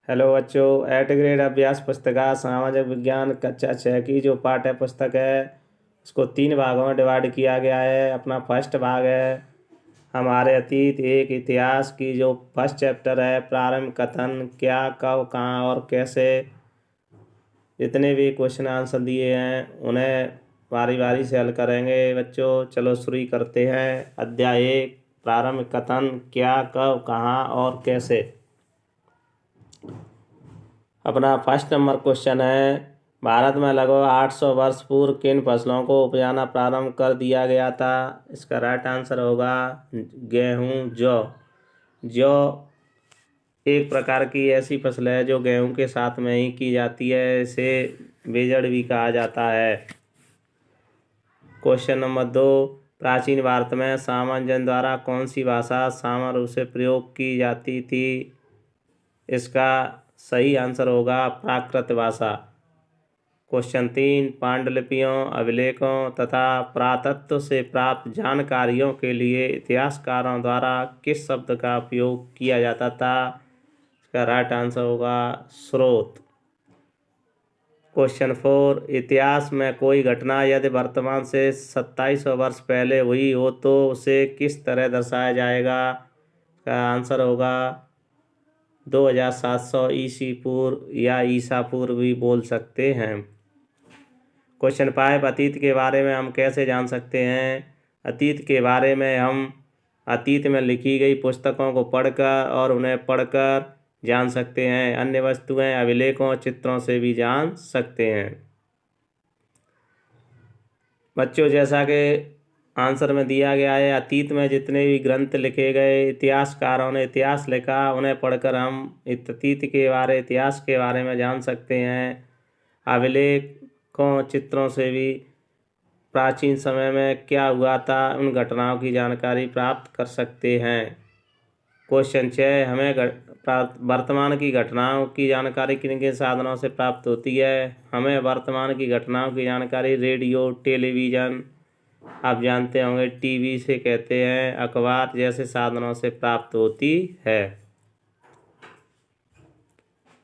Hello बच्चों, eight grade अभ्यास पुस्तिका सामाजिक विज्ञान कक्षा 6 की जो पाठ्य पुस्तक है उसको 3 भागों में डिवाइड किया गया है। अपना फर्स्ट भाग है हमारे अतीत एक इतिहास की जो फर्स्ट चैप्टर है प्रारंभ कथन क्या कब कहाँ और कैसे। जितने भी क्वेश्चन आंसर दिए हैं उन्हें बारी बारी से हल करेंगे बच्चों। चलो शुरू करते हैं। अध्याय 1 प्रारंभ कथन क्या कब कहाँ और कैसे। अपना फर्स्ट नंबर क्वेश्चन है भारत में लगभग 800 वर्ष पूर्व किन फसलों को उपजाना प्रारंभ कर दिया गया था। इसका राइट आंसर होगा गेहूं। जौ जौ एक प्रकार की ऐसी फसल है जो गेहूं के साथ में ही की जाती है। इसे बेजड़ भी कहा जाता है। क्वेश्चन नंबर 2 प्राचीन भारत में सामान्य जन द्वारा कौन सी भाषा सामान्य रूप से प्रयोग की जाती थी। इसका सही आंसर होगा प्राकृत भाषा। क्वेश्चन 3 पांडुलिपियों अभिलेखों तथा पुरातत्व से प्राप्त जानकारियों के लिए इतिहासकारों द्वारा किस शब्द का उपयोग किया जाता था। इसका राइट आंसर होगा स्रोत। क्वेश्चन 4 इतिहास में कोई घटना यदि वर्तमान से 2700 वर्ष पहले हुई हो तो उसे किस तरह दर्शाया जाएगा। इसका आंसर होगा 2700 ईसी पूर्व या ईसा पूर्व भी बोल सकते हैं। क्वेश्चन 5 अतीत के बारे में हम कैसे जान सकते हैं। अतीत के बारे में हम अतीत में लिखी गई पुस्तकों को पढ़कर और उन्हें पढ़कर जान सकते हैं। अन्य वस्तुएं अभिलेखों चित्रों से भी जान सकते हैं। बच्चों जैसा कि आंसर में दिया गया है अतीत में जितने भी ग्रंथ लिखे गए इतिहासकारों ने इतिहास लिखा उन्हें पढ़कर हम अतीत के बारे इतिहास के बारे में जान सकते हैं। अभिलेखों चित्रों से भी प्राचीन समय में क्या हुआ था उन घटनाओं की जानकारी प्राप्त कर सकते हैं। क्वेश्चन 6 हमें वर्तमान की घटनाओं की जानकारी किन किन साधनों से प्राप्त होती है। हमें वर्तमान की घटनाओं की जानकारी रेडियो टेलीविज़न आप जानते होंगे टीवी से कहते हैं अखबार जैसे साधनों से प्राप्त होती है।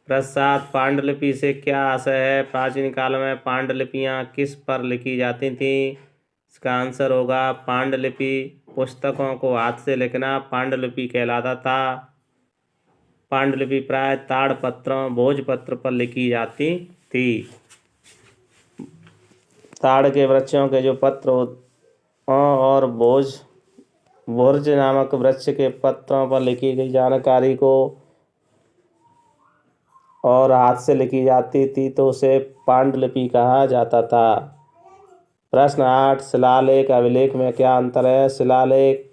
प्रसाद पांडुलिपि से क्या आशय है। प्राचीन काल में पांडुलिपियाँ किस पर लिखी जाती थीं। इसका आंसर होगा पांडुलिपि पुस्तकों को हाथ से लिखना पांडुलिपि कहलाता था। पांडुलिपि प्राय ताड़पत्रों भोजपत्र पर लिखी जाती थी। ताड़ के वृक्षों के जो पत्र और भोज नामक वृक्ष के पत्रों पर लिखी गई जानकारी को और हाथ से लिखी जाती थी तो उसे पांडुलिपि कहा जाता था। प्रश्न 8 शिलालेख अभिलेख में क्या अंतर है। शिलालेख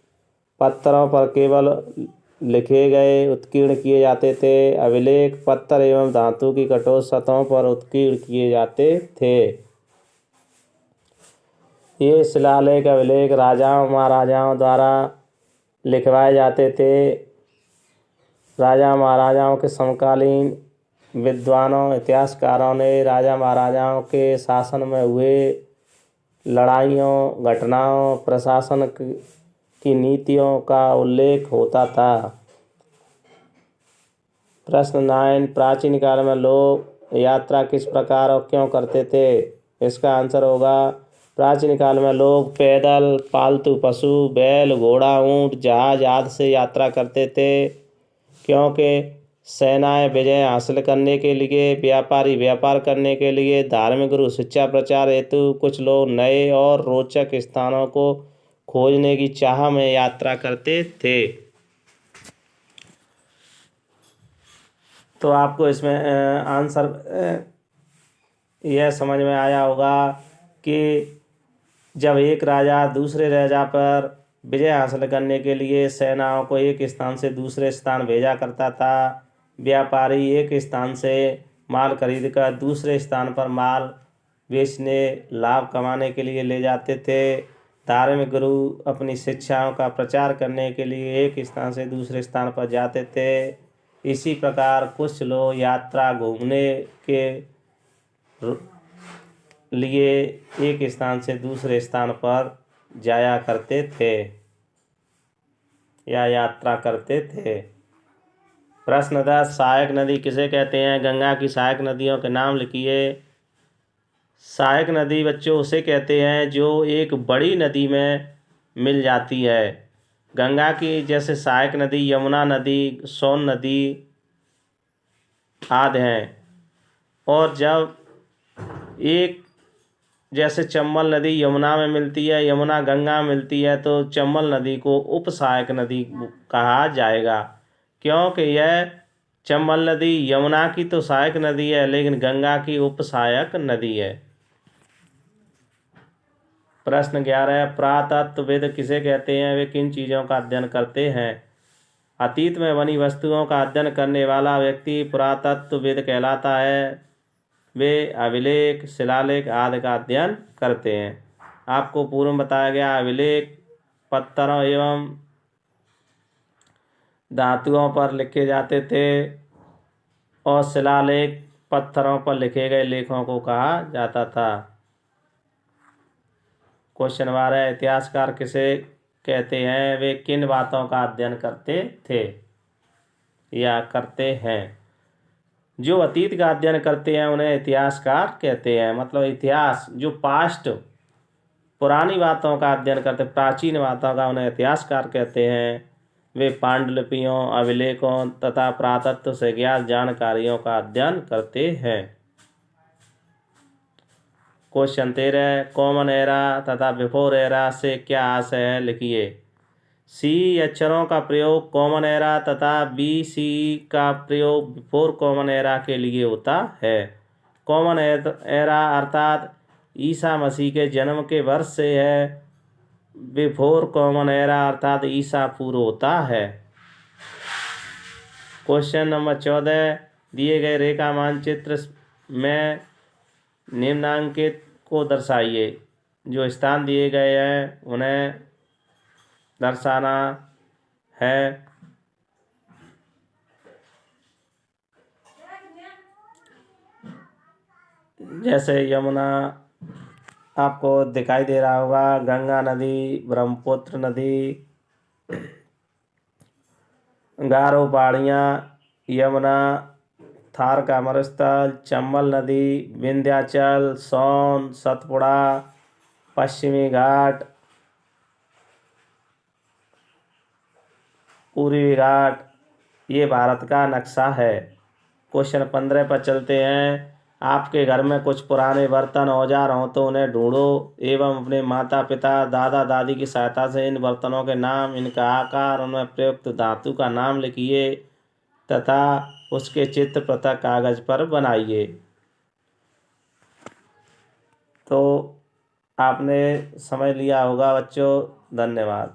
पत्थरों पर केवल लिखे गए उत्कीर्ण किए जाते थे। अभिलेख पत्थर एवं धातु की कठोर सतहों पर उत्कीर्ण किए जाते थे। ये शिलालेख अभिलेख राजाओं महाराजाओं द्वारा लिखवाए जाते थे। राजा महाराजाओं के समकालीन विद्वानों इतिहासकारों ने राजा महाराजाओं के शासन में हुए लड़ाइयों घटनाओं प्रशासन की नीतियों का उल्लेख होता था। प्रश्न 9 प्राचीन काल में लोग यात्रा किस प्रकार और क्यों करते थे। इसका आंसर होगा प्राचीन काल में लोग पैदल पालतू पशु बैल घोड़ा ऊंट जहाज आदि से यात्रा करते थे क्योंकि सेनाएं विजय हासिल करने के लिए व्यापारी व्यापार करने के लिए धार्मिक गुरु शिक्षा प्रचार हेतु कुछ लोग नए और रोचक स्थानों को खोजने की चाह में यात्रा करते थे। तो आपको इसमें आंसर यह समझ में आया होगा कि जब एक राजा दूसरे राजा पर विजय हासिल करने के लिए सेनाओं को एक स्थान से दूसरे स्थान भेजा करता था। व्यापारी एक स्थान से माल खरीद कर दूसरे स्थान पर माल बेचने लाभ कमाने के लिए ले जाते थे। धार्मिक गुरु अपनी शिक्षाओं का प्रचार करने के लिए एक स्थान से दूसरे स्थान पर जाते थे। इसी प्रकार कुछ लोग यात्रा घूमने के लिए एक स्थान से दूसरे स्थान पर जाया करते थे या यात्रा करते थे। प्रश्न 10, सहायक नदी किसे कहते हैं? गंगा की सहायक नदियों के नाम लिखिए। सहायक नदी बच्चों उसे कहते हैं जो एक बड़ी नदी में मिल जाती है। गंगा की जैसे सहायक नदी यमुना नदी, सोन नदी आदि हैं। और जब एक जैसे चंबल नदी यमुना में मिलती है, यमुना गंगा में मिलती है, तो चंबल नदी को उप सहायक नदी कहा जाएगा, क्योंकि यह चंबल नदी यमुना की तो सहायक नदी है लेकिन गंगा की उप सहायक नदी है। प्रश्न 11, पुरातत्वविद किसे कहते हैं? वे किन चीज़ों का अध्ययन करते हैं? अतीत में बनी वस्तुओं का अध्ययन करने वाला व्यक्ति पुरातत्वविद कहलाता है। वे अभिलेख, शिलालेख आदि का अध्ययन करते हैं। आपको पूर्व में बताया गया अभिलेख पत्थरों एवं धातुओं पर लिखे जाते थे और शिलालेख पत्थरों पर लिखे गए लेखों को कहा जाता था। क्वेश्चन 12, इतिहासकार किसे कहते हैं? वे किन बातों का अध्ययन करते थे या करते हैं? जो अतीत का अध्ययन करते हैं उन्हें इतिहासकार कहते हैं। मतलब इतिहास जो पास्ट पुरानी बातों का अध्ययन करते, प्राचीन बातों का, उन्हें इतिहासकार कहते हैं। वे पांडुलिपियों, अभिलेखों तथा पुरातत्व से ज्ञात जानकारियों का अध्ययन करते हैं। क्वेश्चन 13, कॉमन एरा तथा बिफोर एरा से क्या आशय है? लिखिए। सी अक्षरों का प्रयोग कॉमन एरा तथा BC का प्रयोग बिफोर कॉमन एरा के लिए होता है। कॉमन एरा अर्थात ईसा मसीह के जन्म के वर्ष से है। बिफोर कॉमन एरा अर्थात ईसा पूर्व होता है। क्वेश्चन नंबर 14, दिए गए रेखा मानचित्र में निम्नांकित को दर्शाइए। जो स्थान दिए गए हैं उन्हें दर्शाना है। जैसे यमुना आपको दिखाई दे रहा होगा, गंगा नदी, ब्रह्मपुत्र नदी, गारो पहाड़ियाँ, यमुना, थार का मरुस्थल, चंबल नदी, विंध्याचल, सोन, सतपुड़ा, पश्चिमी घाट, पूर्वी घाट, ये भारत का नक्शा है। क्वेश्चन 15 पर चलते हैं। आपके घर में कुछ पुराने बर्तन औजार हों तो उन्हें ढूंढो एवं अपने माता पिता दादा दादी की सहायता से इन बर्तनों के नाम, इनका आकार, उनमें प्रयुक्त धातु का नाम लिखिए तथा उसके चित्र पृथक कागज पर बनाइए। तो आपने समझ लिया होगा बच्चों। धन्यवाद।